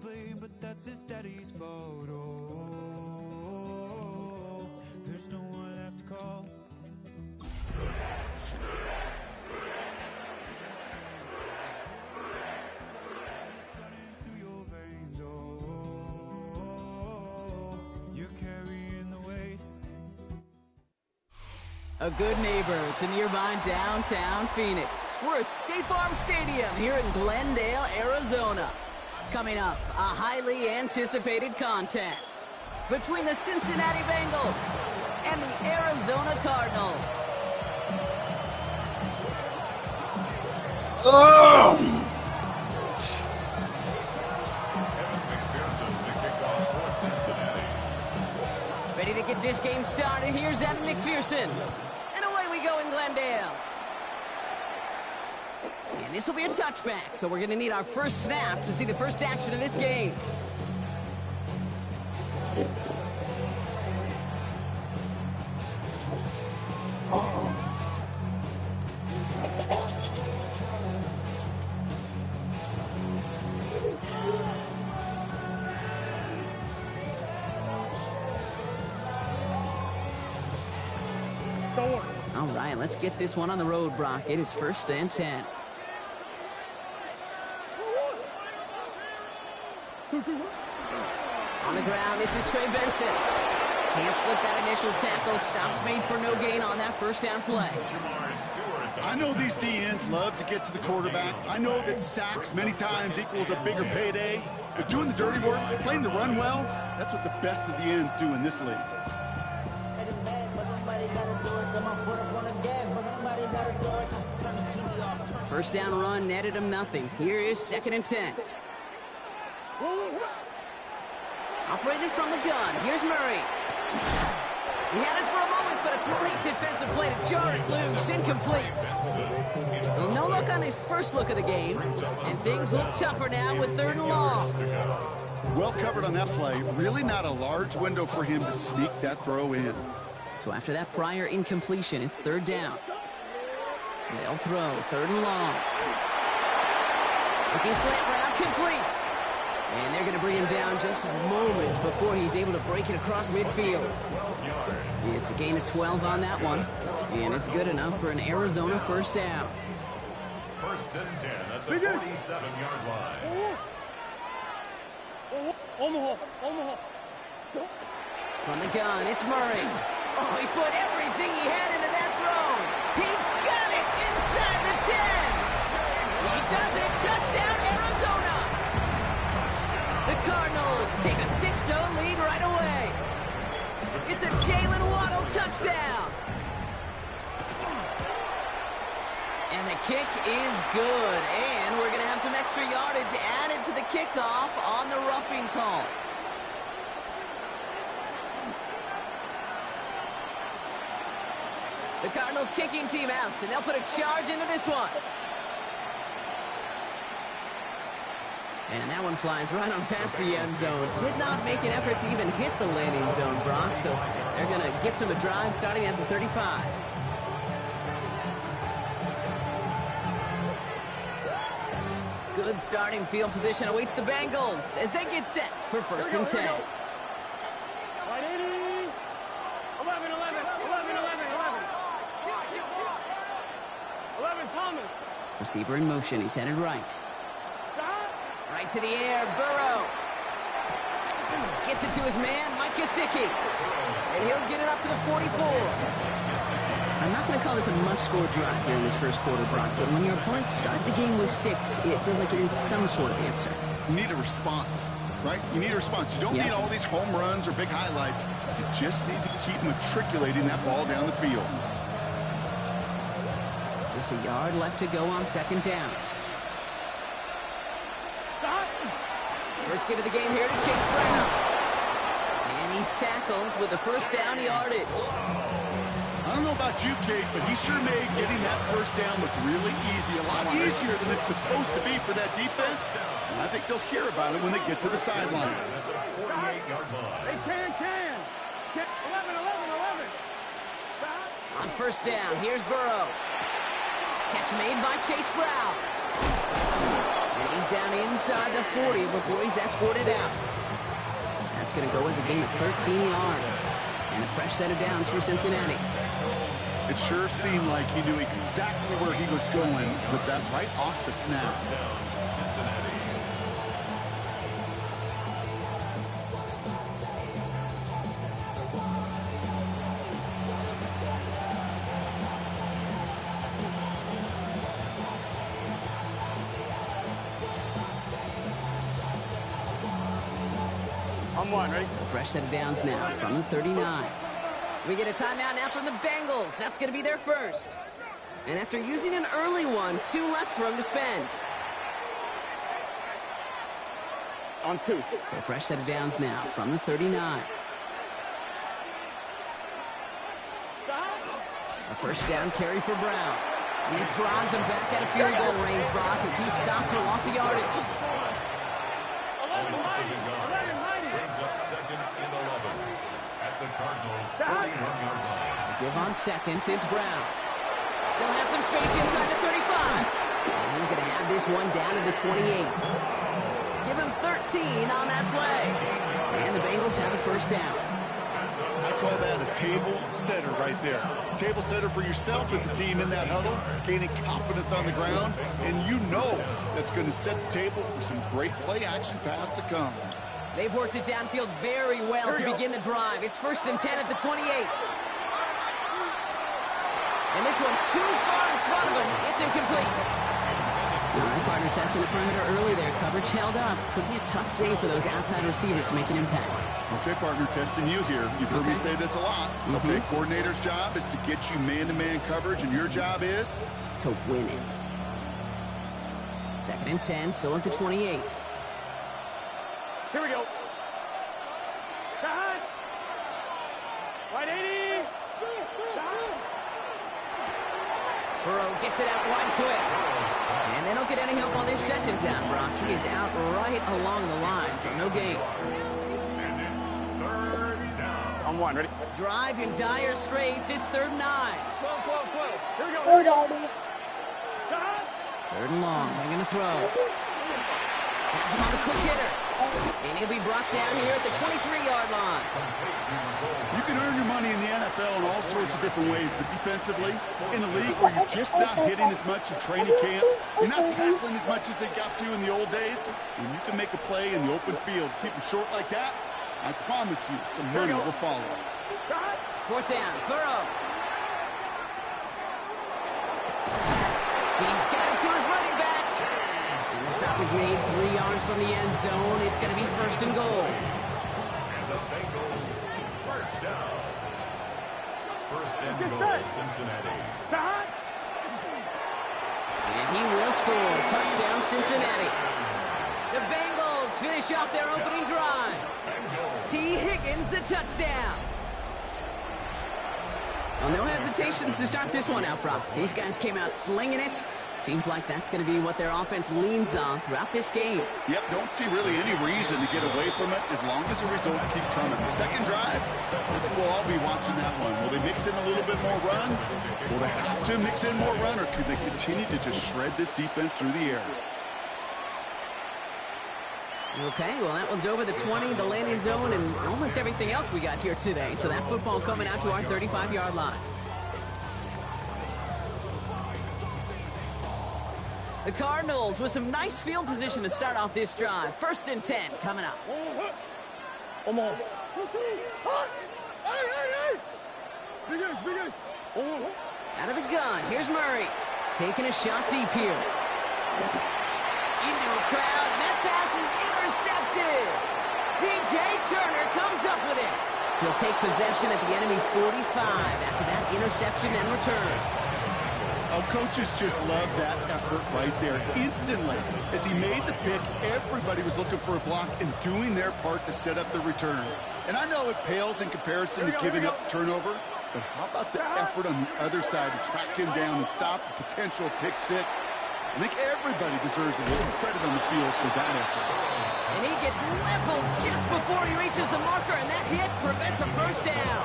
blame, but that's his daddy's fault. Oh, there's no one left to call. Running through your veins, oh, you're carrying the weight. A good neighbor to nearby downtown Phoenix. We're at State Farm Stadium here in Glendale, Arizona. Coming up, a highly anticipated contest between the Cincinnati Bengals and the Arizona Cardinals. Ready to get this game started. Here's Evan McPherson. And away we go in Glendale. And this will be a touchback, so we're going to need our first snap to see the first action of this game. All right, let's get this one on the road, Brock. It is 1st and 10. On the ground, this is Trey Benson. Can't slip that initial tackle. Stops made for no gain on that first down play. I know these D-ends love to get to the quarterback. I know that sacks many times equals a bigger payday. But doing the dirty work, playing the run well, that's what the best of the ends do in this league. First down run netted him nothing. Here is 2nd and 10. Operating from the gun. Here's Murray. He had it for a moment, but a great defensive play to jar it loose. Incomplete. Well, no luck on his first look of the game, and things look tougher now with 3rd and long. Well covered on that play. Really not a large window for him to sneak that throw in. So after that prior incompletion, it's 3rd down. They'll throw 3rd and long. Looking slant route, complete. And they're going to bring him down just a moment before he's able to break it across midfield. It's a gain of 12 on that one. And it's good enough for an Arizona first down. 1st and 10 at the 47-yard line. Omaha. From the gun, it's Murray. Oh, he put everything he had into that throw. He's got it inside the 10. He does it. Touchdown, Arizona. The Cardinals take a 6-0 lead right away. It's a Jalen Waddle touchdown. And the kick is good. And we're going to have some extra yardage added to the kickoff on the roughing call. The Cardinals kicking team out, and they'll put a charge into this one. And that one flies right on past the end zone. Did not make an effort to even hit the landing zone, Brock, so they're going to gift him a drive starting at the 35. Good starting field position awaits the Bengals as they get set for 1st and 10. 11, Thomas. Receiver in motion. He's headed right. Right to the air. Burrow. Gets it to his man, Mike Gesicki. And he'll get it up to the 44. I'm not going to call this a must-score drive here in this first quarter, Brock, but when your opponents start the game with 6, it feels like it needs some sort of answer. You need a response, right? You need a response. You don't need all these home runs or big highlights. You just need to keep matriculating that ball down the field. Just a yard left to go on 2nd down. First give of the game here to Chase Brown. And he's tackled with the first down yardage. I don't know about you, Kate, but he sure made getting that first down look really easy, a lot easier than it's supposed to be for that defense. And I think they'll hear about it when they get to the sidelines. They can. 11. On first down, here's Burrow. Catch made by Chase Brown. And He's down inside the 40 before he's escorted out. That's going to go as a gain of 13 yards. And a fresh set of downs for Cincinnati. It sure seemed like he knew exactly where he was going with that right off the snap. Cincinnati. On one, ready? So fresh set of downs now from the 39. We get a timeout now from the Bengals. That's going to be their first. And after using an early one, 2 left for them to spend. On 2. So fresh set of downs now from the 39. A first down carry for Brown. And this drives him back out of field goal range, Brock, as he stopped for loss of yardage. Brings up second and 11 at the Cardinals' 41-yard line. Give on second, it's Brown. Still has some space inside the 35. And he's going to have this one down to the 28. Give him 13 on that play. And the Bengals have a first down. I call that a table setter right there. Table setter for yourself as a team in that huddle, gaining confidence on the ground, and you know that's going to set the table for some great play-action pass to come. They've worked it downfield very well to begin the drive. It's 1st and 10 at the 28. And this one too far in front of him. It's incomplete. All right, partner testing the perimeter early there. Coverage held up. Could be a tough day for those outside receivers to make an impact. Okay, partner, testing you here. You've heard me say this a lot. Okay, coordinator's job is to get you man-to-man coverage, and your job is? To win it. 2nd and 10, still at the 28. Here we go. Right 80. Burrow gets it out wide quick. And they don't get any help on this second down, Brock. He is out right along the line, so no gain. And it's 3rd down. On 1, ready? Drive in dire straits. It's 3rd and 9. 12. Here we go. 3rd and long. They're going to throw. Has him on the quick hitter. And he'll be brought down here at the 23-yard line. You can earn your money in the NFL in all sorts of different ways, but defensively, in a league where you're just not hitting as much in training camp, you're not tackling as much as they got to in the old days, when you can make a play in the open field, keep it short like that, I promise you some money will follow. 4th down. Burrow. He's got it to his running back. And the stop is made 3 yards from the end zone. It's going to be 1st and goal. And the Bengals, 1st down. 1st and goal, Cincinnati. And he will score. Touchdown, Cincinnati. The Bengals finish off their opening drive. T. Higgins, the touchdown. Well, no hesitations to start this one out, Brock. These guys came out slinging it. Seems like that's going to be what their offense leans on throughout this game. Yep, don't see really any reason to get away from it as long as the results keep coming. Second drive, I think we'll all be watching that one. Will they mix in a little bit more run? Will they have to mix in more run, or could they continue to just shred this defense through the air? Okay, well, that one's over the 20, the landing zone, and almost everything else we got here today. So that football coming out to our 35-yard line. The Cardinals with some nice field position to start off this drive. 1st and 10 coming up. Omaha. Big. Out of the gun, here's Murray. Taking a shot deep here. Into the crowd, and that pass is intercepted. DJ Turner comes up with it. He'll take possession at the enemy 45 after that interception and return. Oh, coaches just love that effort right there. Instantly, as he made the pick, everybody was looking for a block and doing their part to set up the return. And I know it pales in comparison to giving up the turnover, but how about the effort on the other side to track him down and stop a potential pick six? I think everybody deserves a little credit on the field for that effort. And he gets leveled just before he reaches the marker, and that hit prevents a first down.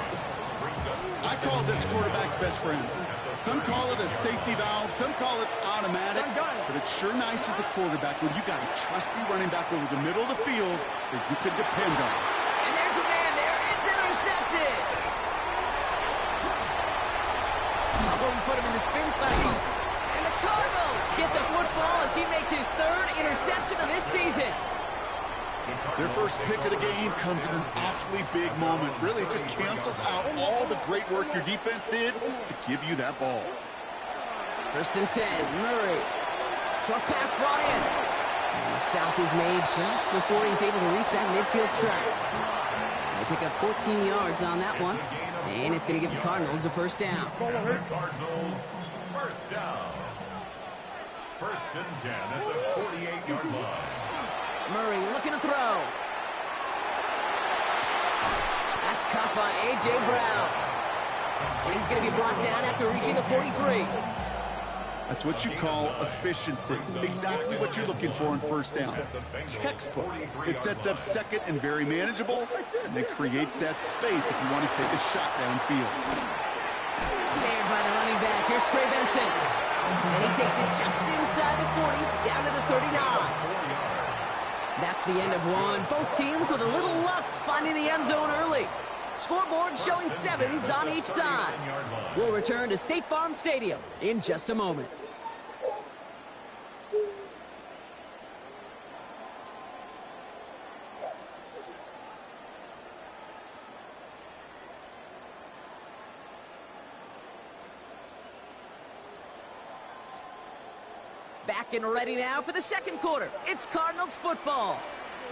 Brings I call this quarterback's best friend. Some call it a safety valve, some call it automatic, but it's sure nice as a quarterback when you got a trusty running back over the middle of the field that you can depend on. And there's a man there. It's intercepted. Oh, he put him in the spin cycle. And the Cardinals get the football as he makes his third interception of this season. Their first pick of the game comes at an awfully big moment. Really just cancels out all the great work your defense did to give you that ball. 1st and 10, Murray. Short pass brought in. And the stop is made just before he's able to reach that midfield stripe. They pick up 14 yards on that one. And it's going to give the Cardinals a first down. The Cardinals, first down. 1st and 10 at the 48-yard line. Murray looking to throw. That's caught by A.J. Brown. And he's going to be brought down after reaching the 43. That's what you call efficiency. Exactly what you're looking for in first down. Textbook. It sets up second and very manageable, and then creates that space if you want to take a shot downfield. Snared by the running back. Here's Trey Benson. And he takes it just inside the 40, down to the 39. That's the end of one. Both teams with a little luck finding the end zone early. Scoreboard showing 7s on each side. We'll return to State Farm Stadium in just a moment. Back and ready now for the second quarter. It's Cardinals football.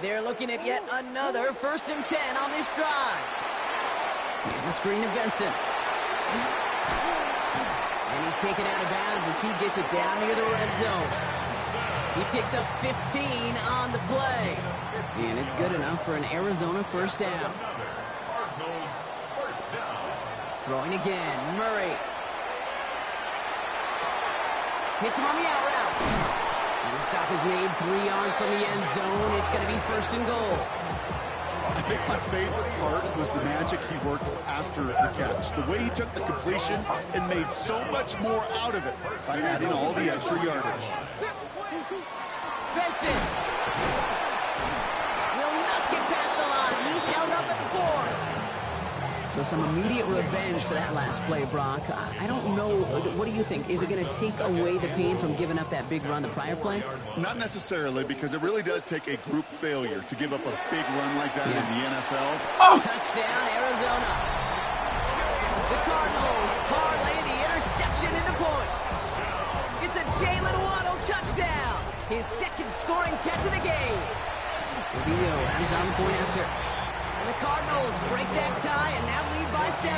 They're looking at yet another 1st and 10 on this drive. Here's a screen to Benson. And he's taken out of bounds as he gets it down near the red zone. He picks up 15 on the play. And it's good enough for an Arizona first down. Cardinals, first down. Throwing again, Murray. Hits him on the out route. And the stop is made 3 yards from the end zone. It's going to be 1st and goal. I think my favorite part was the magic he worked after the catch. The way he took the completion and made so much more out of it by adding all the extra yardage. Benson will not get past the line. He's held up at the 4. So some immediate revenge for that last play, Brock. I don't know. What do you think? Is it going to take away the pain from giving up that big run the prior play? Not necessarily, because it really does take a group failure to give up a big run like that in the NFL. Touchdown, Arizona. The Cardinals parlay the interception into points. It's a Jalen Waddle touchdown. His second scoring catch of the game. Rubio ends on the point after. And the Cardinals break that tie and now lead by 7.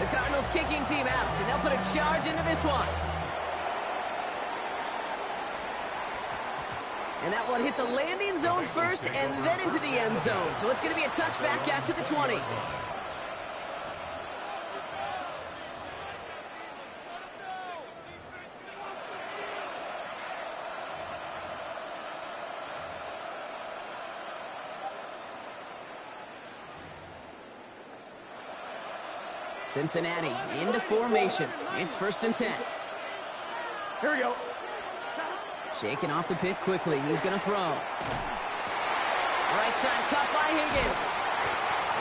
The Cardinals kicking team out, and they'll put a charge into this one. And that one hit the landing zone first and then into the end zone. So it's going to be a touchback out to the 20. Cincinnati into formation. It's 1st and 10. Here we go. Shaking off the pick quickly. He's going to throw. Right side cut by Higgins.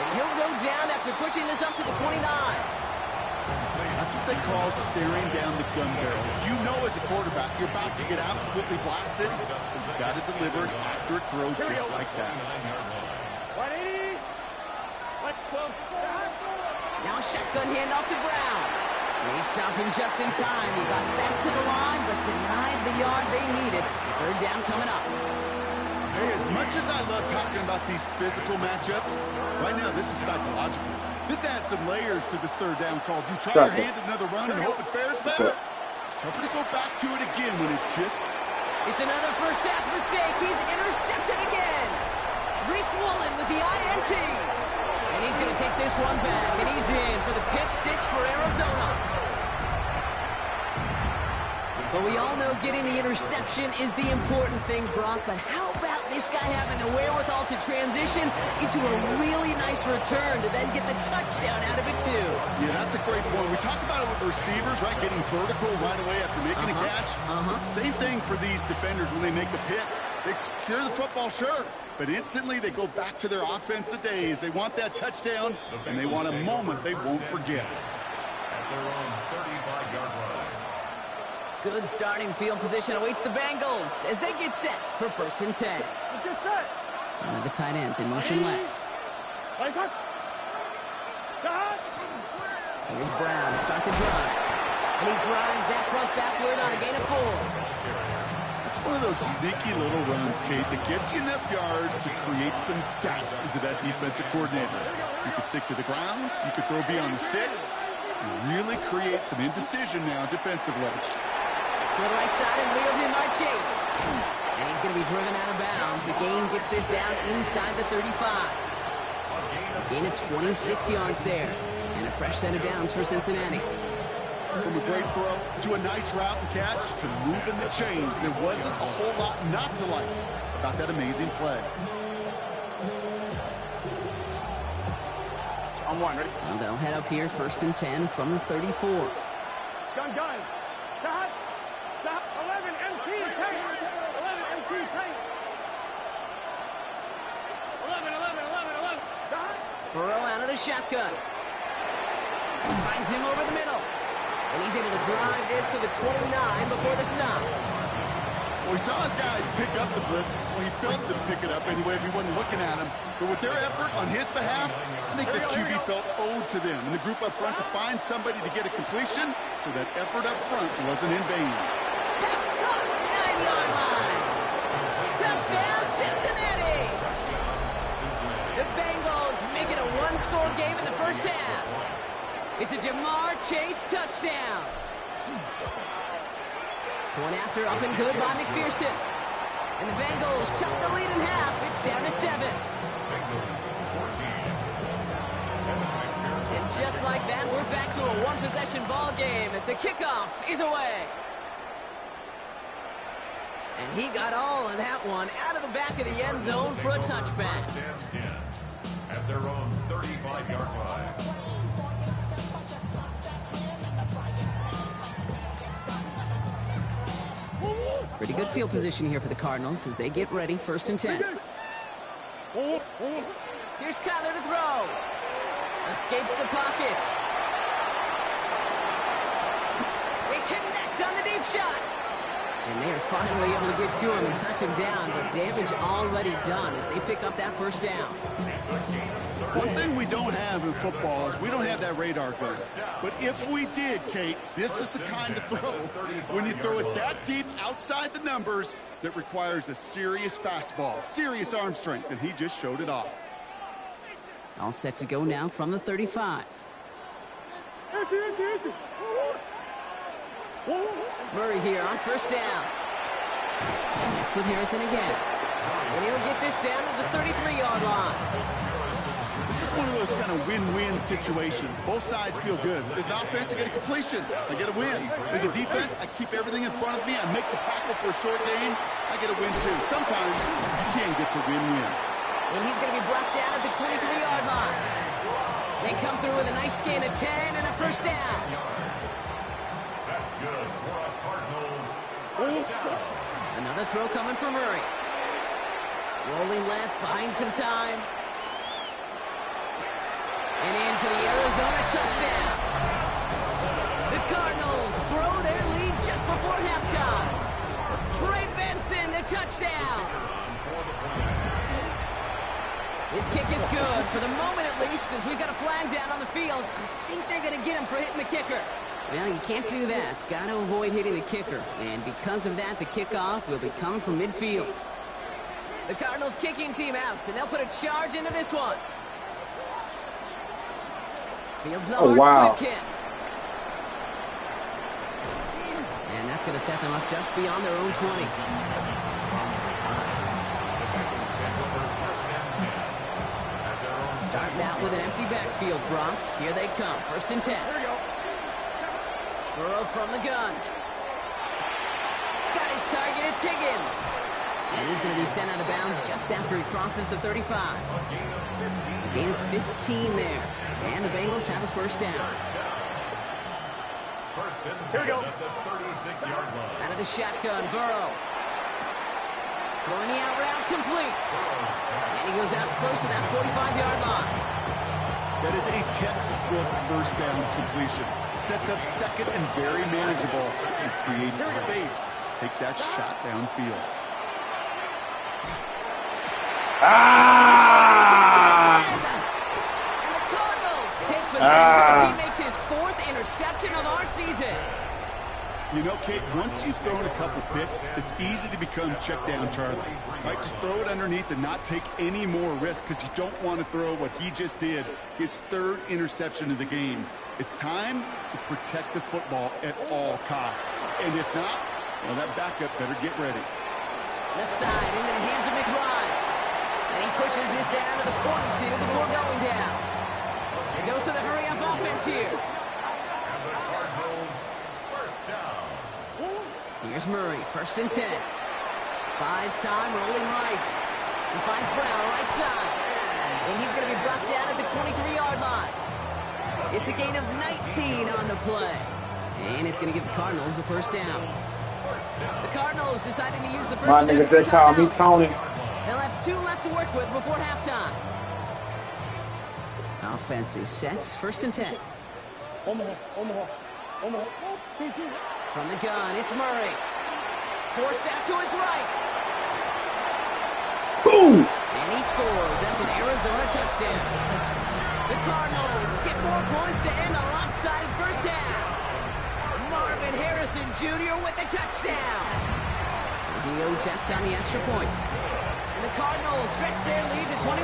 And he'll go down after pushing this up to the 29. That's what they call staring down the gun barrel. You know as a quarterback, you're about to get absolutely blasted. You've got to deliver an accurate throw just like that. 180. Let's go. Now a shotgun handoff to Brown. He's stopping just in time. He got back to the line, but denied the yard they needed. 3rd down coming up. Hey, as much as I love talking about these physical matchups, right now this is psychological. This adds some layers to this 3rd down call. Do you try your hand at another run and hope it fares better? It's tougher to go back to it again when it just... It's another first half mistake. He's intercepted again. Rick Woolen with the INT. And he's going to take this one back, and he's in for the pick 6 for Arizona. The But we all know getting the interception is the important thing, Brock. But how about this guy having the wherewithal to transition into a really nice return to then get the touchdown out of it, too? Yeah, that's a great point. We talk about it with receivers, right? Getting vertical right away after making a catch. Same thing for these defenders when they make the pick. They secure the football, sure, but instantly they go back to their offensive days. They want that touchdown, and they want a moment they won't forget. At their own 35-yard line. Good starting field position awaits the Bengals as they get set for 1st and 10. Get set. One of the tight ends in motion left. Here's Here's Brown to start the drive. And he drives that front backward on a gain of 4. It's one of those sneaky little runs, Kate, that gets you enough yards to create some doubt into that defensive coordinator. You could stick to the ground, you could throw beyond the sticks, and really create some indecision now defensively. To the right side and wheeled in by Chase. And he's going to be driven out of bounds. The gain gets this down inside the 35. A gain of 26 yards there. And a fresh set of downs for Cincinnati. From a great throw to a nice route and catch to moving the chains. There wasn't a whole lot not to like about that amazing play. On one, ready? So they'll head up here 1st and 10 from the 34. Gun. Stop. 11 MT tank. 11 MT tank. 11. Stop. Burrow out of the shotgun. Finds him over the middle. And he's able to drive this to the 29 before the stop. Well, we saw his guys pick up the blitz. Well, he felt to pick it up anyway if he wasn't looking at him. But with their effort on his behalf, I think this QB felt owed to them and the group up front to find somebody to get a completion, so that effort up front wasn't in vain. Pass caught, 9-yard line. Touchdown, Cincinnati. The Bengals make it a one-score game in the first half. It's a Jamar Chase touchdown. Point after up and good by McPherson. And the Bengals chop the lead in half. It's down to 7. And just like that, we're back to a one-possession ball game as the kickoff is away. And he got all of that one out of the back of the end zone for a touchback. 1st and 10 at their own 35-yard line. Pretty good field position here for the Cardinals as they get ready 1st and 10. Here's Kyler to throw. Escapes the pocket. They connect on the deep shot. And they are finally able to get to him and touch him down, but damage already done as they pick up that 1st down. One thing we don't have in football is we don't have that radar gun. But if we did, Kate, this is the kind of throw, when you throw it that deep outside the numbers, that requires a serious fastball, serious arm strength, and he just showed it off. All set to go now from the 35. Murray here on 1st down. Next with Harrison again. And he'll get this down to the 33-yard line. This is one of those kind of win-win situations. Both sides feel good. As an offense, I get a completion. I get a win. As a defense, I keep everything in front of me. I make the tackle for a short gain. I get a win, too. Sometimes you can't get to win-win. And he's going to be brought down at the 23-yard line. They come through with a nice gain of 10 and a 1st down. That's good for a Cardinals. 1st down. Another throw coming from Murray. Rolling left, buying some time. And in for the Arizona touchdown. The Cardinals grow their lead just before halftime. Trey Benson, the touchdown. His kick is good, for the moment at least, as we've got a flag down on the field. I think they're going to get him for hitting the kicker. Well, you can't do that. Got to avoid hitting the kicker. And because of that, the kickoff will be coming from midfield. The Cardinals kicking team out, and they'll put a charge into this one. Fields the hard squib kick. And that's going to set them up just beyond their own 20. Starting out with an empty backfield, Brock. Here they come. 1st and 10. Here we go. Burrow from the gun. It's Higgins. And he's going to be sent out of bounds just after he crosses the 35. A gain of 15 there. And the Bengals have a first down. First and Here we 10 go. at the 36-yard line. Out of the shotgun, Burrow. Throwing the out route complete. And he goes out close to that 45-yard line. That is a textbook first down completion. Sets up second and very manageable and creates space to take that shot downfield. And the Cardinals take possession as he makes his 4th interception of our season. You know, Kate, once you've thrown a couple picks, it's easy to become check down Charlie. Right, just throw it underneath and not take any more risk because you don't want to throw what he just did, his 3rd interception of the game. It's time to protect the football at all costs. And if not, well, that backup better get ready. Left side into the hands of McBride. And he pushes this down to the 42 before going down. A dose of the hurry-up offense here. And the Cardinals first down. Here's Murray, 1st and 10. Buys time, rolling right. He finds Brown, right side. And he's going to be brought down at the 23-yard line. It's a gain of 19 on the play. And it's going to give the Cardinals a first down. The Cardinals deciding to use the first My nigga just called me Tony. They'll have 2 left to work with before halftime. Offense is set, 1st and 10. Omaha. From the gun, it's Murray. Forced out to his right. Boom! And he scores. That's an Arizona touchdown. The Cardinals get more points to end a lopsided first half. Marvin Harrison Jr. with the touchdown. Dio checks on the extra point. And the Cardinals stretch their lead to 21.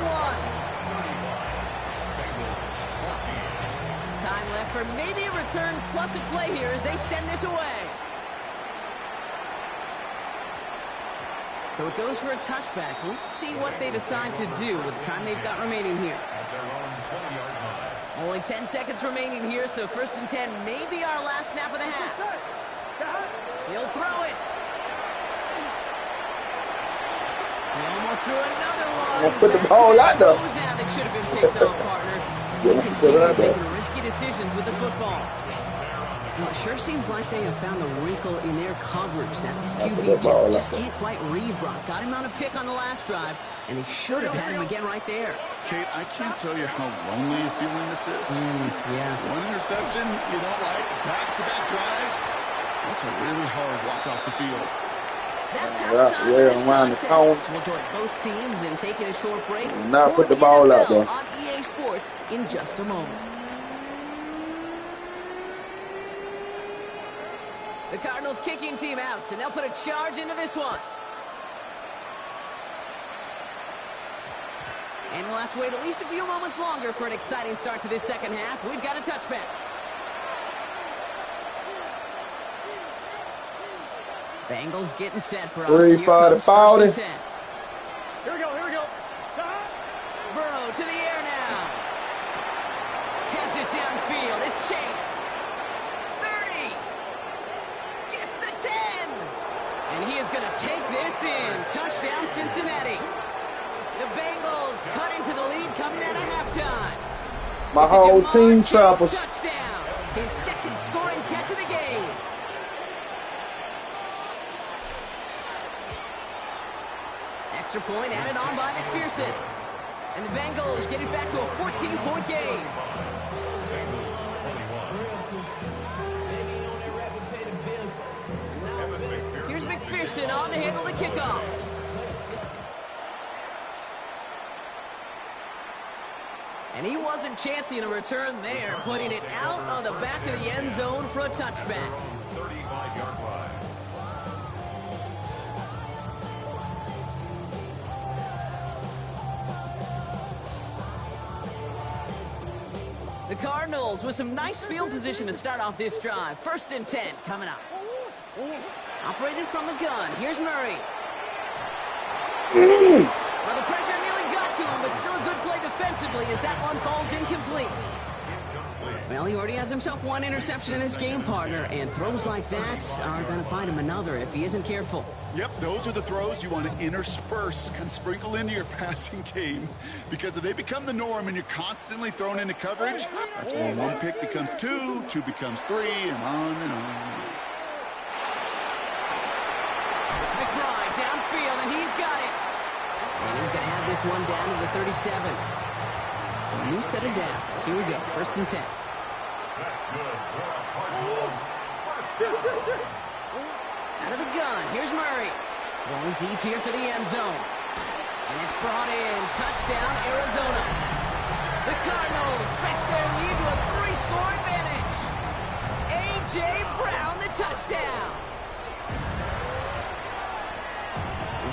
Time left for maybe a return plus a play here as they send this away. So it goes for a touchback. Let's see what they decide to do with the time they've got remaining here. At their own 20-yard line. Only 10 seconds remaining here, so 1st and 10 may be our last snap of the half. He'll throw it. He almost threw another one. Put the ball out there. Those now that should have been picked off, partner. As he continues making risky decisions with the football. Well, it sure seems like they have found the wrinkle in their coverage that this QB just can't quite read Brock. Got him on a pick on the last drive, and they should have had him again right there. Kate, I can't tell you how lonely a feeling this is. Yeah. 1 interception, you don't like back-to-back drives. That's a really hard walk off the field. That's halftime of this around the contest. cone. We'll join both teams in taking a short break. Not More put the NFL ball out there. on EA Sports in just a moment. The Cardinals kicking team out, and they'll put a charge into this one. And we'll have to wait at least a few moments longer for an exciting start to this second half. We've got a touchback. Bengals getting set, bro. 3-5-40. Here we go. Burrow to the air now. Has it downfield. It's Chase. 30. Gets the 10. And he is going to take this in. Touchdown, Cincinnati. The Bengals cut into the lead coming out of halftime. My It's a whole Jamar team Chase travels. touchdown. His 2nd scoring catch of the game. Extra point added on by McPherson. And the Bengals get it back to a 14-point game. Here's McPherson on to handle the kickoff. And he wasn't chancing a return there, putting it out on the back of the end zone for a touchback. 35-yard line. The Cardinals with some nice field position to start off this drive. 1st and 10 coming up. Operating from the gun. Here's Murray. Well, the pressure nearly got to him, but still a good play defensively as that one falls incomplete. Incomplete. Well, he already has himself one interception in this game, partner, and throws like that are going to find him another if he isn't careful. Yep, those are the throws you want to intersperse and sprinkle into your passing game, because if they become the norm and you're constantly thrown into coverage, that's when one pick becomes two, two becomes three, and on and on. It's McBride downfield, and he's got it. And he's going to have this one down to the 37. So a new set of downs. Here we go, 1st and 10. That's good for the Cardinals. Out of the gun, here's Murray. Going deep here for the end zone. And it's brought in. Touchdown, Arizona. The Cardinals stretch their lead to a 3-score advantage. A.J. Brown, the touchdown.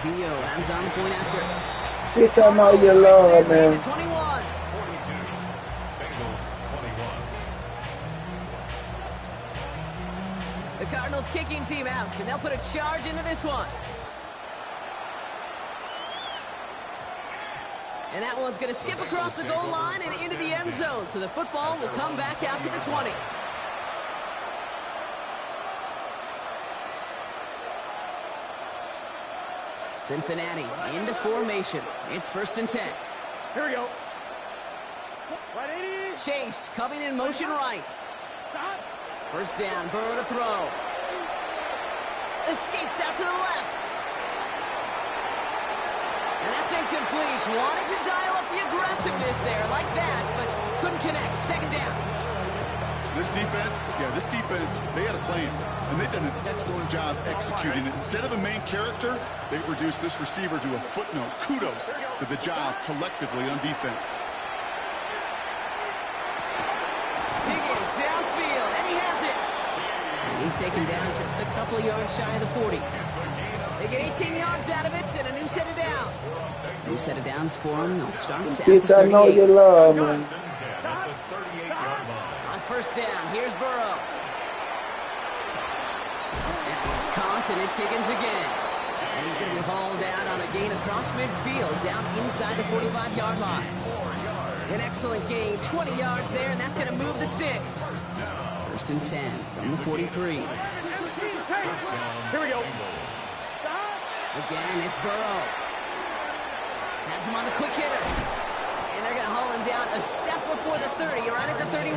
Rubio lands on the point after. Bitch, I know you love, man. 21. 42. Bengals 21. The Cardinals kicking team out, and they'll put a charge into this one. And that one's going to skip across the goal line and into the end zone, so the football will come back out to the 20. Cincinnati into formation. It's 1st and 10. Here we go. Right 80. Chase coming in motion right. Stop. 1st down, Burrow to throw. Escapes out to the left. And that's incomplete. Wanted to dial up the aggressiveness there like that, but couldn't connect. 2nd down. This defense, they had a plan, and they've done an excellent job executing it. Instead of a main character, they've reduced this receiver to a footnote. Kudos to the job collectively on defense. Higgins downfield, and he has it. And he's taken down just a couple of yards shy of the 40. They get 18 yards out of it and a new set of downs. New set of downs for him. They'll start at Bitch, I know you love, man. At the 38-yard line. On 1st down, here's Burrow. And he's caught, and it's Higgins again. And he's going to be hauled out on a gain across midfield, down inside the 45-yard line. An excellent gain, 20 yards there, and that's going to move the sticks. 1st and 10 from the 43. Here we go. Again, it's Burrow. Has him on the quick hitter. And they're going to haul him down a step before the 30, right at the 31.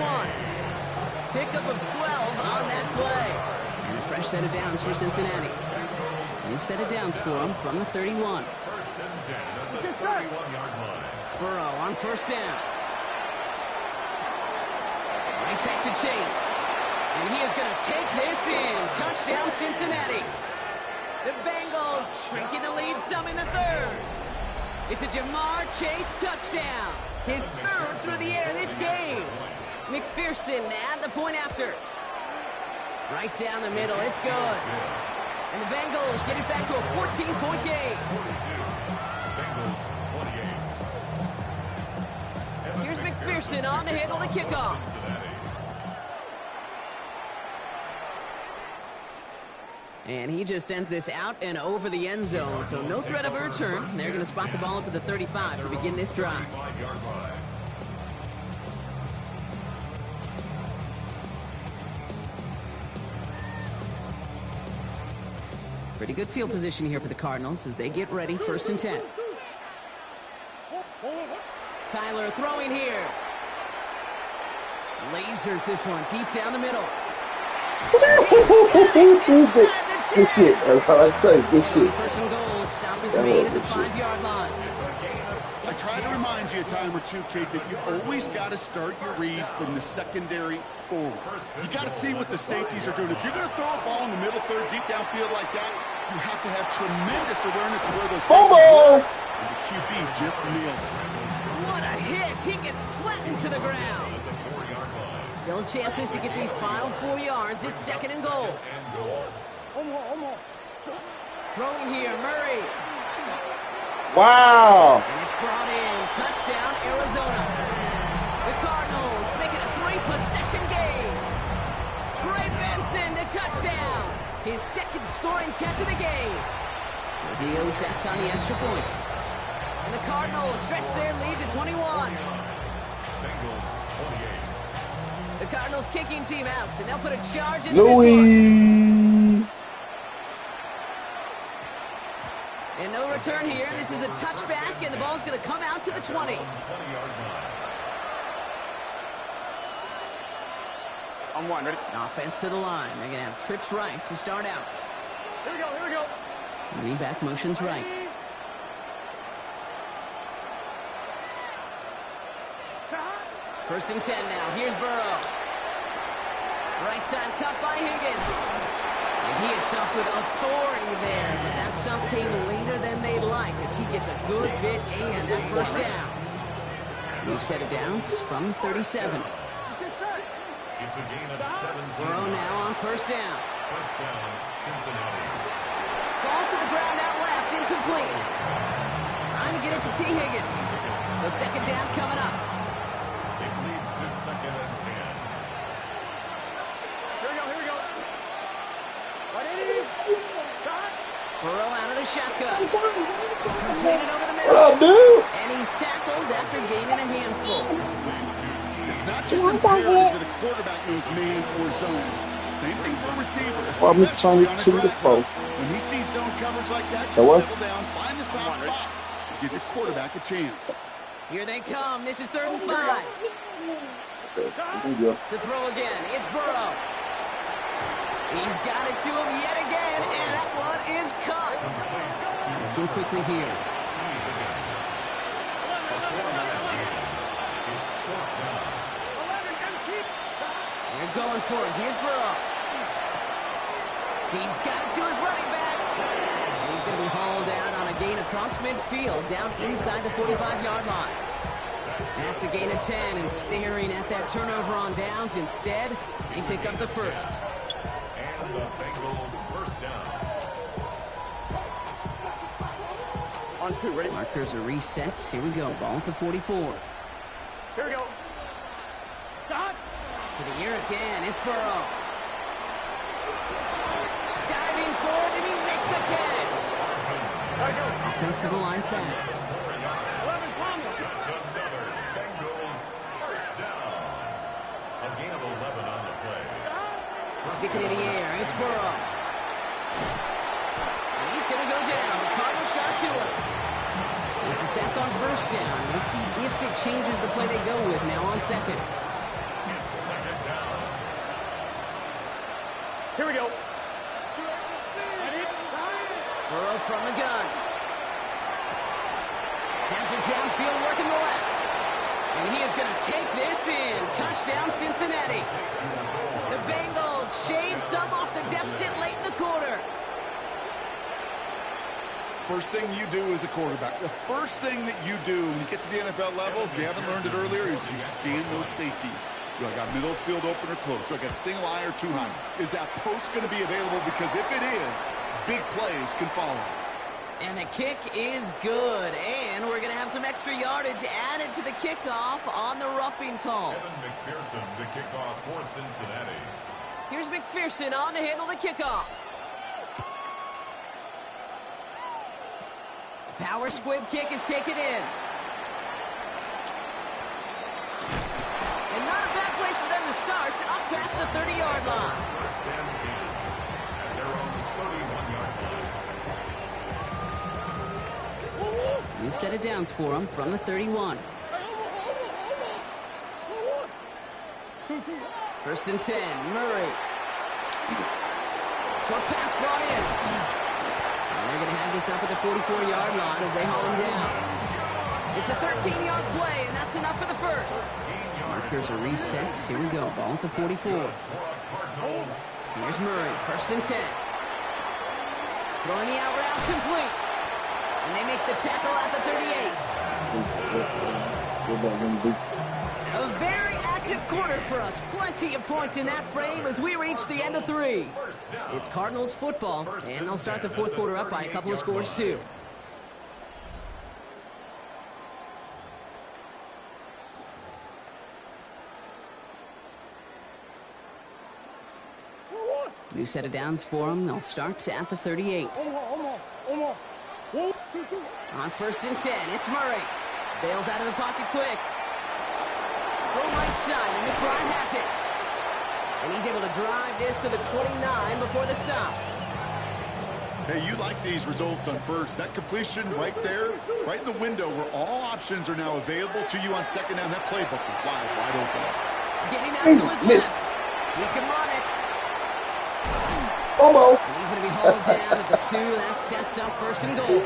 Pickup of 12 on that play. And a fresh set of downs for Cincinnati. New set of downs for him from the 31. 1st and 10 at the 31-yard line. Burrow on 1st down. Right back to Chase. And he is going to take this in. Touchdown, Cincinnati. The Bengals shrinking the lead some in the 3rd. It's a Jamar Chase touchdown. His 3rd through the air this game. McPherson at the point after. Right down the middle. It's good. And the Bengals get it back to a 14-point game. 42. Bengals 28. Here's McPherson on to handle the kickoff. Cincinnati. And he just sends this out and over the end zone, so no threat of a return. They're going to spot the ball up at the 35 to begin this drive. 35-yard line. Pretty good field position here for the Cardinals as they get ready, 1st and 10. Kyler throwing here. Lasers this one deep down the middle. Good shit. That's all I say. Good shit. 1st and goal. Stop is made at the 5-yard line. I try to remind you a time or two, Kate, that you always got to start your read from the secondary forward. You got to see what the safeties are doing. If you're going to throw a ball in the middle 3rd, deep downfield like that, you have to have tremendous awareness of where those safeties are. And the QB just nailed it. What a hit. He gets flattened to the ground. Still chances to get these final 4 yards. It's 2nd and goal. Throwing here, Murray. Wow. And it's brought in. Touchdown, Arizona. The Cardinals make it a 3-possession game. Trey Benson, the touchdown. His 2nd scoring catch of the game. Trujillo tacks on the extra point. And the Cardinals stretch their lead to 21. Bengals 28. The Cardinals kicking team out, and they'll put a charge into this one. Louis. And no return here. This is a touchback, and the ball's going to come out to the 20. 20-yard line. On one, ready? Offense to the line. They're going to have trips right to start out. Here we go, here we go. Running back motions right. First and 10 now. Here's Burrow. Right side cut by Higgins. And he is stuffed with authority there, but that stump came later than they'd like as he gets a good bit and that first down. Move set of downs from 37. It's a gain of 17. Burrow now on first down. First down, Cincinnati. Falls to the ground out left, incomplete. Trying to get it to T. Higgins. So second down coming up. It leads to second and 10. Here we go, here we go. 180. Shot. Burrow out of the shotgun. Completed over the What up, middle. dude? And he's tackled after gaining a handful. It's not just imperative that a quarterback knows man or zone. Same thing for a receiver. Well, I'm especially trying on a to the drive. phone. When he sees zone coverage like that, So just what? settle down, find the soft spot, give your quarterback a chance. Here they come. This is 3rd and 5. Okay, here we go. To throw again. It's Burrow. He's got it to him yet again, and that one is caught. Looking quickly here. They're going for it. Here's Burrow. He's got it to his running back. And he's going to be hauled down on a gain across midfield, down inside the 45-yard line. That's a gain of 10, and staring at that turnover on downs. Instead, they pick up the first. And the Bengals first down. On two, ready? Markers are reset. Here we go. Ball at the 44. Here we go. Shot. To the air again. It's Burrow. Diving forward, and he makes the catch. There we go. Offensive line fast. 11, Thomas. That's another Bengals first down. A gain of 11 on the play. Sticking in the air. It's Burrow. And he's going to go down. The Cardinals got to him. It's a sack on first down. We'll see if it changes the play they go with now on second. It's second down. Here we go. Burrow from the gun. Has it downfield working the left. And he is going to take this in. Touchdown, Cincinnati. The Bengals shave some off the deficit late in the quarter. First thing you do as a quarterback, the first thing that you do when you get to the NFL level, if you haven't learned it earlier, is you scan those safeties. Do I got middle field open or close? Do I got single high or two high? Is that post going to be available? Because if it is, big plays can follow. And the kick is good. And we're going to have some extra yardage added to the kickoff on the roughing call. Evan McPherson to kick off for Cincinnati. Here's McPherson on to handle the kickoff. Power squib kick is taken in. And not a bad place for them to start, up past the 30-yard line. First and 10 at their own 31-yard line. New set of downs for them from the 31. First and 10, Murray. Short pass brought in. And they're going to have this up at the 44-yard line as they haul him down. It's a 13-yard play, and that's enough for the first. Markers are reset. Here we go. Ball at the 44. Here's Murray. First and 10. Throwing the out route complete. And they make the tackle at the 38. A very active quarter for us. Plenty of points in that frame as we reach the end of 3. It's Cardinals football, and they'll start the fourth quarter up by a couple of scores, too. New set of downs for them. They'll start at the 38. On first and 10, it's Murray. Bails out of the pocket quick. Go right side, and McBride has it. And he's able to drive this to the 29 before the stop. Hey, you like these results on first. That completion right there, right in the window where all options are now available to you on second down. That playbook is wide open. Getting out to his left. Look him on it. Almost. And he's going to be hauled down at the 2. That sets up first and goal.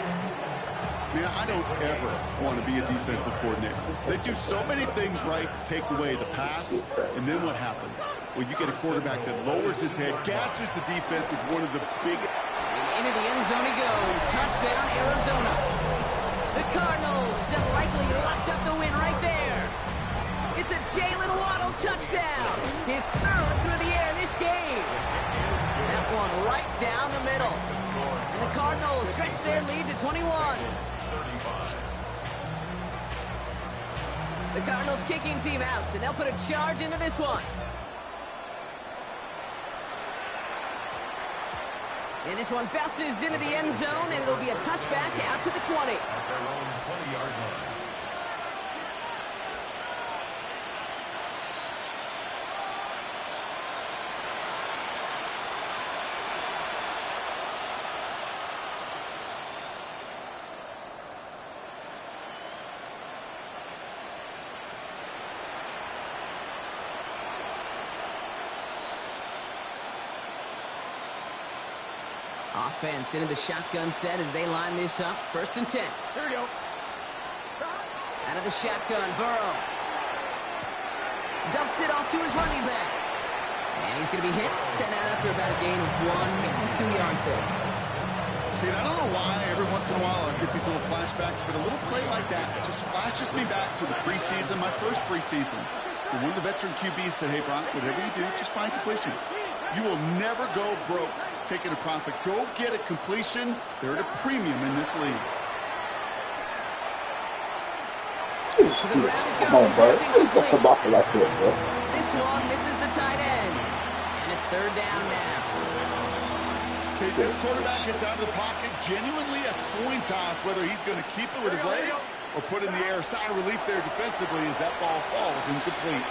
Man, I don't ever want to be a defensive coordinator. They do so many things right to take away the pass, and then what happens? Well, you get a quarterback that lowers his head, gashes the defense with one of the big... And into the end zone he goes. Touchdown, Arizona. The Cardinals have likely locked up the win right there. It's a Jalen Waddle touchdown. His 3rd through the air this game. That one right down the middle. And the Cardinals stretch their lead to 21. The Cardinals kicking team out, and they'll put a charge into this one. And this one bounces into the end zone, and it'll be a touchback out to the 20. At their own 20-yard line. Offense into the shotgun set as they line this up. 1st and 10. Here we go. Out of the shotgun, Burrow. Dumps it off to his running back. And he's going to be hit, sent out after about a gain of 1, maybe 2 yards there. Dude, I don't know why every once in a while I get these little flashbacks, but a little play like that just flashes me back to the preseason, my first preseason. When one of the veteran QBs said, hey, Brock, whatever you do, just find completions. You will never go broke taking a profit. Go get a completion. They're at a premium in this league. Come on, bro. Come off like that, bro. This one misses the tight end. And it's 3rd down now. Okay, this quarterback gets out of the pocket. Genuinely a coin toss whether he's going to keep it with his legs or put in the air. Sigh of relief there defensively as that ball falls incomplete.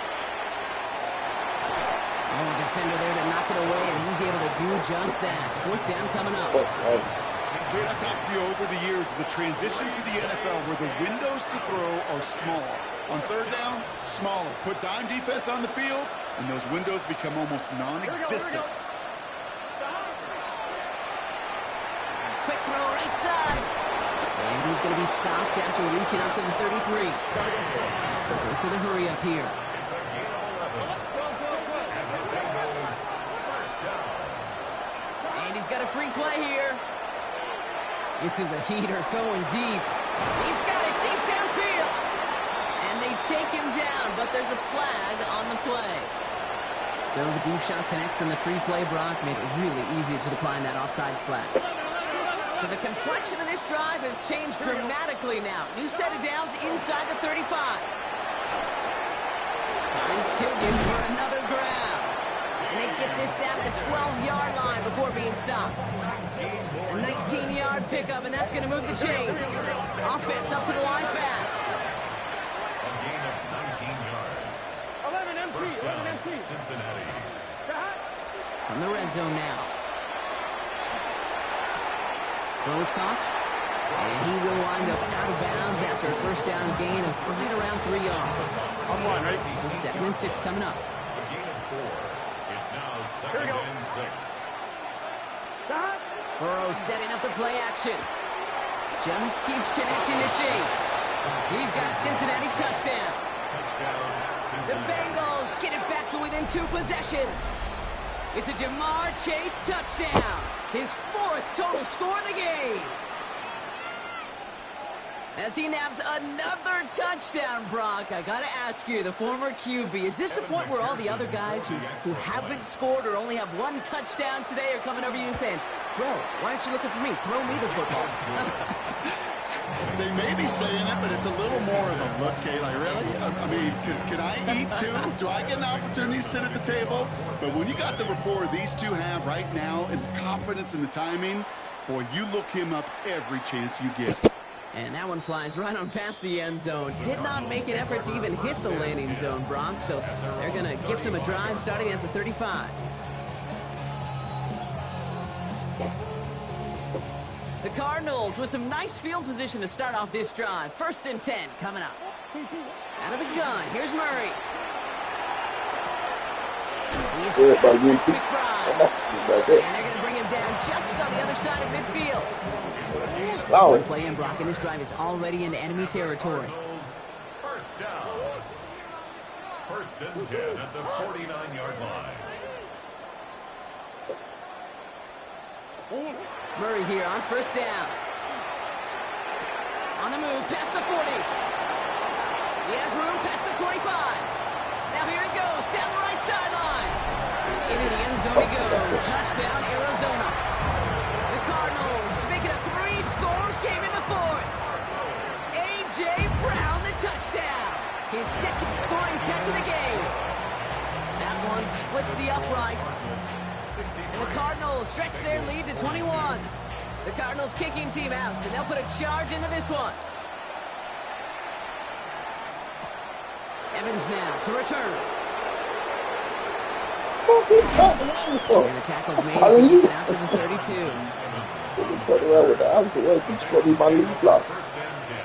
Oh, defender there to knock it away, and he's able to do just that. 4th down coming up. Kate, I've talked to you over the years, the transition to the NFL where the windows to throw are small. On 3rd down, smaller. Put dime defense on the field, and those windows become almost non-existent. Quick throw right side. And he's going to be stopped after reaching up to the 33. Goes to the hurry up here. It's a gain of 11. And the Bengals first down. And he's got a free play here. This is a heater going deep. He's got it deep downfield. And they take him down, but there's a flag on the play. So the deep shot connects, and the free play, Brock, made it really easy to decline that offsides flag. So the complexion of this drive has changed dramatically now. New set of downs inside the 35. Finds Higgins for another grab. And they get this down to the 12-yard line before being stopped. A 19-yard pickup, and that's going to move the chains. Offense up to the line fast. A gain of 19 yards. 11 MT, First 11 down, MT. Cincinnati. From the red zone now. Throws caught. And he will wind up out of bounds after a 1st down gain of right around 3 yards. On one, right? So 2nd and 6 coming up. A gain of 4. It's now 2nd and 6. Burrow setting up the play action. Just keeps connecting to Chase. He's got a Cincinnati touchdown. Touchdown, The Cincinnati. Bengals get it back to within 2 possessions. It's a Jamar Chase touchdown. His 4th total score of the game. As he nabs another touchdown, Brock, I gotta ask you, the former QB, is this the point where all the other guys who haven't scored or only have 1 touchdown today are coming over you and saying, bro, why aren't you looking for me? Throw me the football. They may be saying it, but it's a little more of a look, Kay, like, really? I mean, can I eat too? Do I get an opportunity to sit at the table? But when you got the rapport these two have right now and the confidence and the timing, boy, you look him up every chance you get. And that one flies right on past the end zone. Did not make an effort to even hit the landing zone, Brock. So they're going to gift him a drive starting at the 35. The Cardinals with some nice field position to start off this drive. 1st and 10 coming up. Out of the gun, here's Murray. He's got McBride. And they're going to bring him down just on the other side of midfield. Play in, Brock, and this drive is already into enemy territory. First down. 1st and 10 at the 49-yard line. Murray here on 1st down. On the move, past the 40. He has room past the 25. Now here he goes, down the right sideline. Into the end zone he goes. Touchdown, Arizona. The Cardinals make it a 3-score game in the 4th. A.J. Brown, the touchdown. His 2nd scoring catch of the game. That one splits the uprights. And the Cardinals stretch their lead to 21. The Cardinals kicking team out, and they'll put a charge into this one. Evans now to return. And the tackle's made, so he gets it out to the 32. Turn around with the arms away, but you probably my lead block. 1st and 10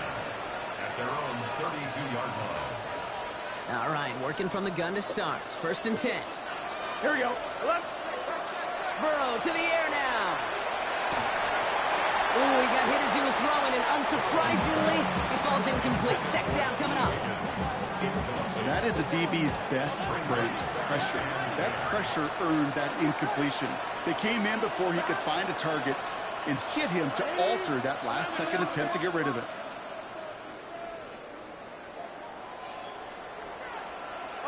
at their own 32-yard line. All right, working from the gun to start. 1st and 10. Here we go. Left. Burrow to the air now. Ooh, he got hit as he was throwing, and unsurprisingly, he falls incomplete. 2nd down coming up. That is a DB's best friend, pressure. That pressure earned that incompletion. They came in before he could find a target and hit him to alter that last-second attempt to get rid of it.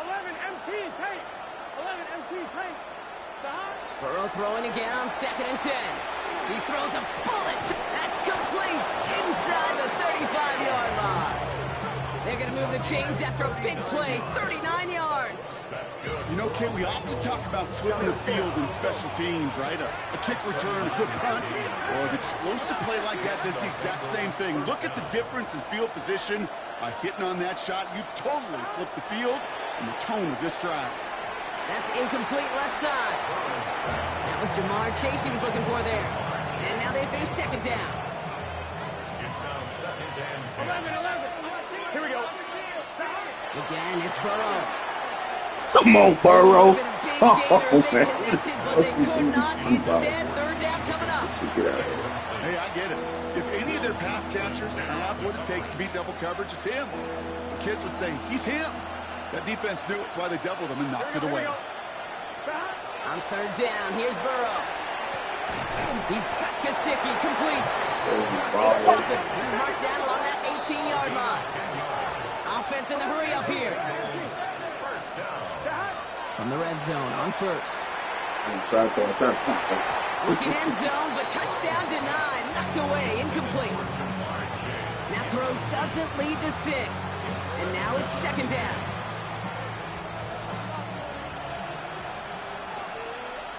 11 MT tape. 11 MT tape. Burrow throwing again on 2nd and 10. He throws a bullet. That's complete inside the 35-yard line. They're going to move the chains after a big play, 39 yards. You know, Kate, we often talk about flipping the field in special teams, right? A kick return, a good punt, or an explosive play like that does the exact same thing. Look at the difference in field position. By hitting on that shot, you've totally flipped the field and the tone of this drive. That's incomplete left side. That was Jamar Chase he was looking for there. And now they face 2nd down. It's now 2nd and 10. 11. Here we go. Again, it's Burrow. Come on, Burrow. Oh, man. Connected, but they could not. Instead, 3rd down coming up. Hey, I get it. If any of their pass catchers have what it takes to beat double coverage, it's him. The kids would say, he's him. That defense knew it's why they doubled him and knocked it away. On 3rd down, here's Burrow. He's got Gesicki complete. They stopped him. He's marked down along that 18-yard line. Offense in the hurry up here. From the red zone on 1st. Looking end zone, but touchdown denied. Knocked away, incomplete. Snap throw doesn't lead to 6. And now it's 2nd down.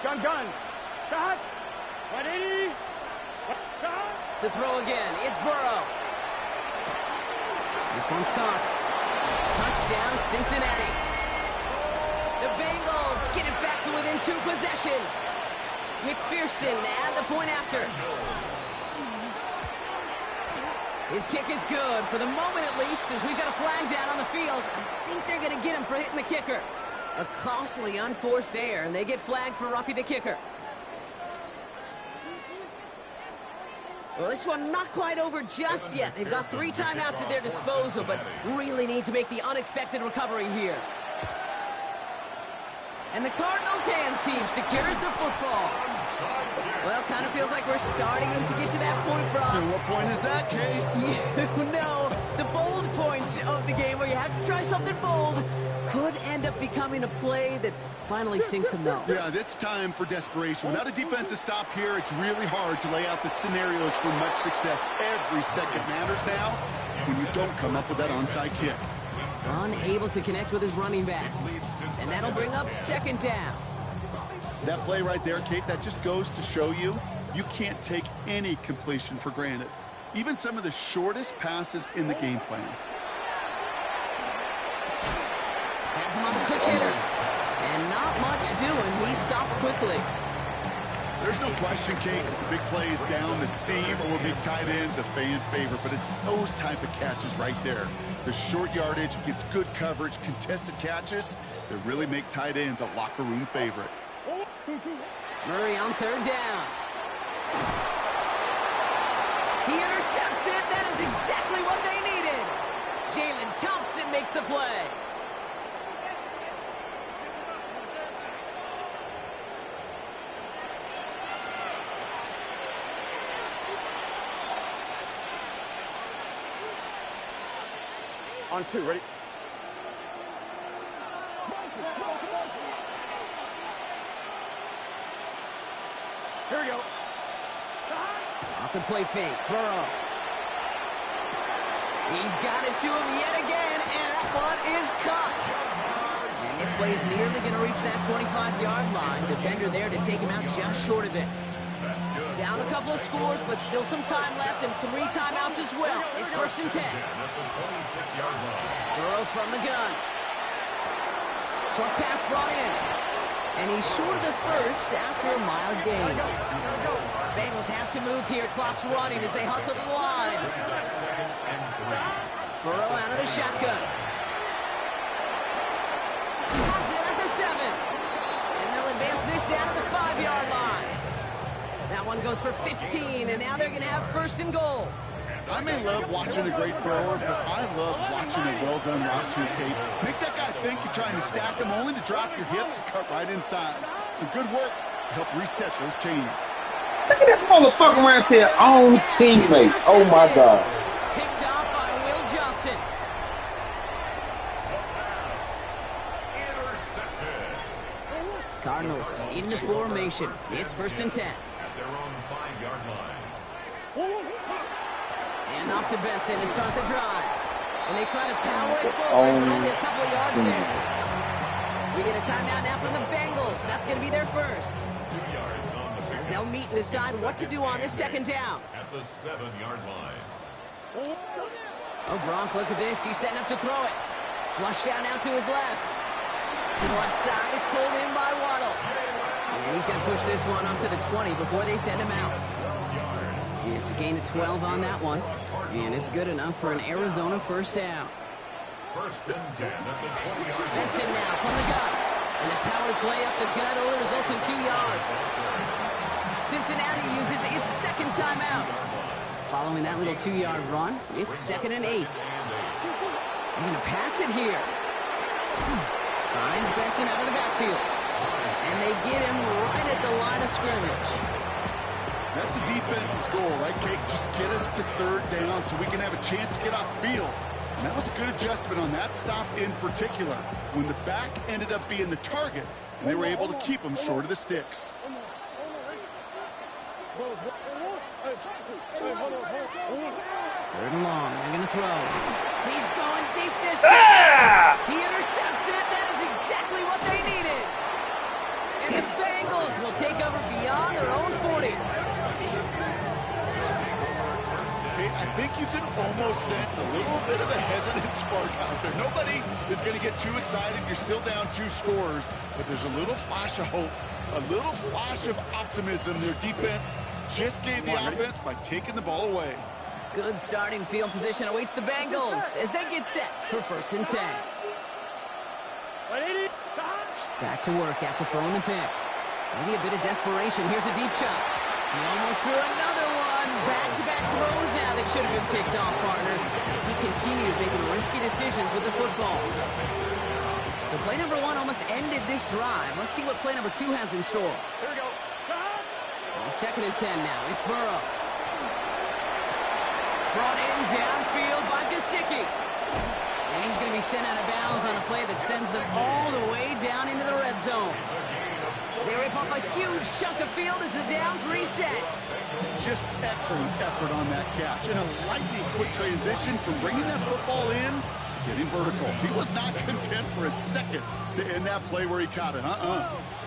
Gun. Shot. 180. Shot. To throw again, it's Burrow. This one's caught. Touchdown, Cincinnati. The Bengals get it back to within 2 possessions. McPherson at the point after. His kick is good, for the moment at least, as we've got a flag down on the field. I think they're going to get him for hitting the kicker. A costly unforced error, and they get flagged for roughing the kicker. Well, this one not quite over just yet. They've got 3 timeouts at their disposal, but really need to make the unexpected recovery here. And the Cardinals hands team secures the football. Well, kind of feels like we're starting to get to that point, Brock. And what point is that, Kate? You know, the bold point of the game where you have to try something bold could end up becoming a play that finally sinks them though. Yeah, it's time for desperation. Without a defensive stop here, it's really hard to lay out the scenarios for much success. Every second matters now when you don't come up with that onside kick. Unable to connect with his running back. And that'll bring up 2nd down. That play right there, Kate, that just goes to show you, you can't take any completion for granted. even some of the shortest passes in the game plan. Has him on the quick hitter. And not much doing. He stopped quickly. There's no question, Kate, the big plays down the seam or big tight ends, a fan favorite, but it's those type of catches right there. The short yardage, gets good coverage, contested catches that really make tight ends a locker room favorite. Murray on third down. He intercepts it. That is exactly what they needed. Jalen Thompson makes the play. On 2, ready? Here we go. Off the play fake, Burrow. He's got it to him yet again, and that one is caught. And this play is nearly going to reach that 25-yard line. Defender there to take him out just short of it. Down a couple of scores, but still some time left and 3 timeouts as well. It's 1st and 10. Burrow from the gun. Short pass brought in. And he's short of the first after a mild gain. Bengals have to move here. Clock's running as they hustle the line. Burrow out of the shotgun. Has it at the 7. And they'll advance this down to the 5-yard line. That one goes for 15, and now they're going to have 1st and goal. I may love watching a great thrower, but I love watching a well-done route too, Kate. Make that guy think you're trying to stack him, only to drop your hips and cut right inside. Some good work to help reset those chains. Look at this motherfucker around to your own teammate. Oh, my God. Picked off by Will Johnson. Cardinals into formation. It's 1st and 10. Their own 5-yard line. And off to Benson to start the drive. And they try to power it forward, but only a couple of yards there. We get a timeout now from the Bengals. That's going to be their first. 2 yards on the As they'll meet and decide what to do on this 2nd down. at the 7-yard line. Oh, Gronk, look at this. He's setting up to throw it. Flush down now to his left. To the left side, it's pulled in by Waddle. And he's going to push this one up to the 20 before they send him out. And it's a gain of 12 on that one. And it's good enough for an Arizona 1st down. 1st and 10 at the 20-yard line. Benson now from the gun. And the power play up the gut only results in 2 yards. Cincinnati uses its 2nd timeout. Following that little 2-yard run, it's 2nd and 8. They're going to pass it here. Finds Benson out of the backfield. And they get him right at the line of scrimmage. That's the defense's goal, right, Kate? Just get us to 3rd down so we can have a chance to get off the field. And that was a good adjustment on that stop in particular, when the back ended up being the target, and they were able to keep him short of the sticks. 3rd and long. They're going to throw. He's going deep this time. He intercepts it. That is exactly what they needed. And the Bengals will take over beyond their own 40. Kate, I think you can almost sense a little bit of a hesitant spark out there. Nobody is going to get too excited. You're still down 2 scores, but there's a little flash of hope, a little flash of optimism. Their defense just gave the offense by taking the ball away. Good starting field position awaits the Bengals as they get set for 1st and 10. Back to work after throwing the pick. Maybe a bit of desperation. Here's a deep shot. He almost threw another one. Back-to-back throws now that should have been picked off, partner, as he continues making risky decisions with the football. So play number 1 almost ended this drive. Let's see what play number 2 has in store. Here we go. Well, 2nd and 10 now. It's Burrow. Brought in downfield by Gesicki. And he's going to be sent out of bounds on a play that sends them all the way down into the red zone. They rip off a huge chunk of field as the downs reset. Just excellent effort on that catch. And a lightning quick transition from bringing that football in to getting vertical. He was not content for a second to end that play where he caught it.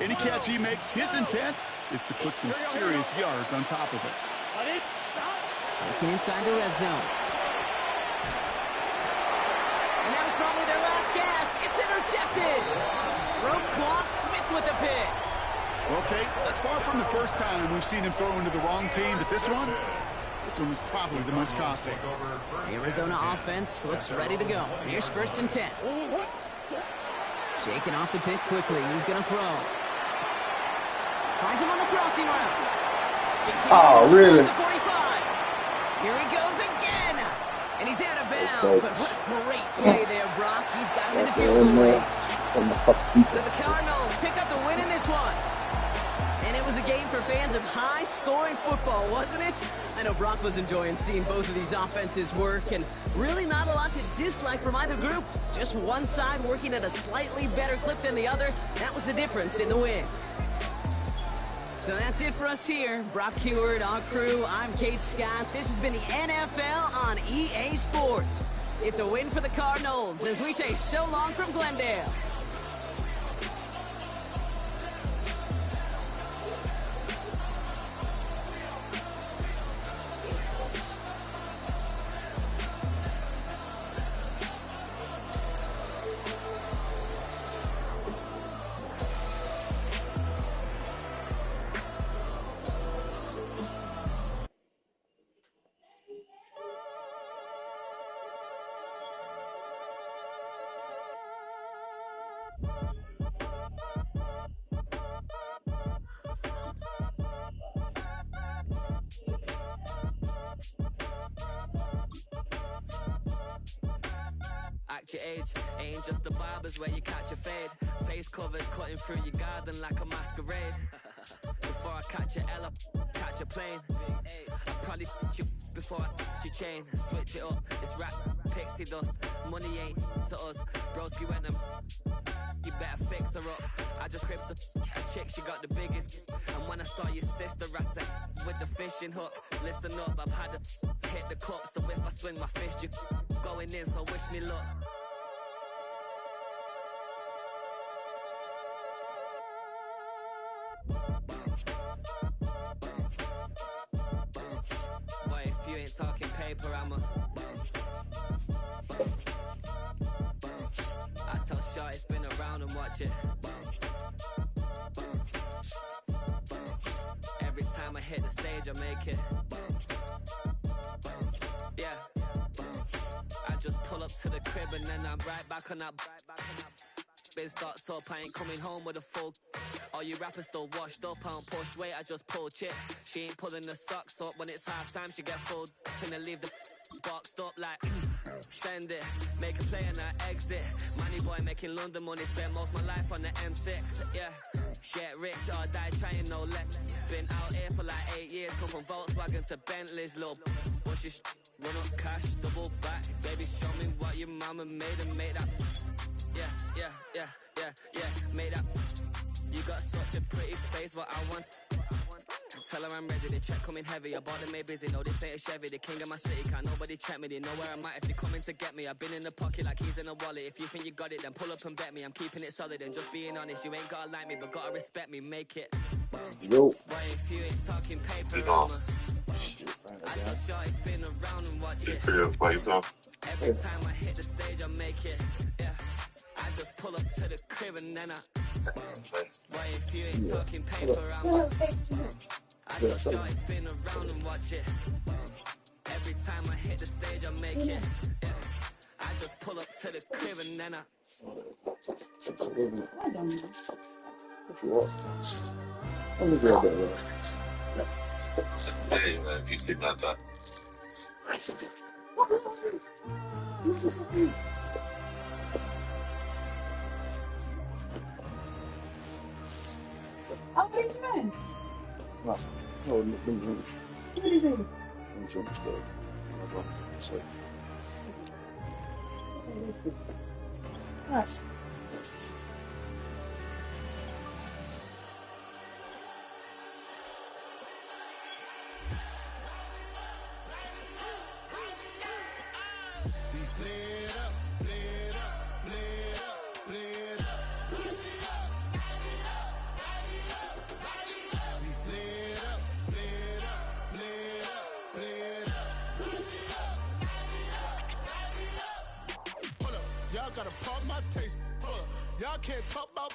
Any catch he makes, his intent is to put some serious yards on top of it. Looking inside the red zone. And that was probably their last gasp. It's intercepted. Roquan Smith with the pick. Okay, that's far from the first time we've seen him throw into the wrong team, but this one was probably the most costly. The Arizona offense looks ready to go. Here's 1st and 10. Shaking off the pick quickly. He's going to throw. Finds him on the crossing route. Oh, really? The 45. Here he goes again. And he's out of bounds. But what a great play there, Brock. He's got him in the field goal range. So the Cardinals pick up the win in this one. And it was a game for fans of high-scoring football, wasn't it? I know Brock was enjoying seeing both of these offenses work, and really not a lot to dislike from either group. Just one side working at a slightly better clip than the other. That was the difference in the win. So that's it for us here. Brock Huard, our crew, I'm Case Scott. This has been the NFL on EA Sports. It's a win for the Cardinals as we say so long from Glendale. Act your age, ain't just the barbers where you catch a fade. Face covered, cutting through your garden like a masquerade. Before I catch a L, catch a plane. I'll probably f*** you before I f*** your chain. Switch it up, it's rap, pixie dust. Money ain't to us, broski went and you better fix her up. I just cribbed a chick, she got the biggest. And when I saw your sister at it with the fishing hook, listen up, I've had to hit the cup. So if I swing my fist, you going in, so wish me luck. Boy, if you ain't talking paper, I'm a I tell Shorty spin around and watch it. Every time I hit the stage, I make it. Yeah. I just pull up to the crib and then I'm right back on that. Been stocked up, I ain't coming home with a full. All you rappers still washed up, I don't push weight, I just pull chicks. She ain't pulling the socks up when it's half time, she get full. Finna leave the boxed up like send it, make a play and I exit. Money boy making London money, spend most of my life on the M6. Yeah, get rich or die trying, no let. Been out here for like 8 years, come from Volkswagen to Bentleys, little bushy run up cash, double back. Baby, show me what your mama made and make that. Yeah, make that. You got such a pretty face, but I want. Tell her I'm ready, the check coming heavy. I bought them made busy, no this ain't a Chevy. The king of my city, can't nobody check me. They know where I'm at if they coming to get me. I've been in the pocket like he's in a wallet. If you think you got it, then pull up and bet me. I'm keeping it solid and just being honest. You ain't gotta like me, but gotta respect me, make it. Yo. Boy, if you ain't talking paper, I tell Shorty spin around and watch it. Every time I hit the stage, I make it. Yeah, I just pull up to the crib and then I. Boy, if you ain't talking paper, I tell Shorty spin around and watch it. Every time I hit the stage, I make it. Yeah, I just pull up to the crib and then I. Let me grab that one. Hey, man, if you sleep that time. Oh, what is that? No, them drinks. What is it? Them drinks, though. So. Gosh. gotta pump my taste. Y'all can't talk about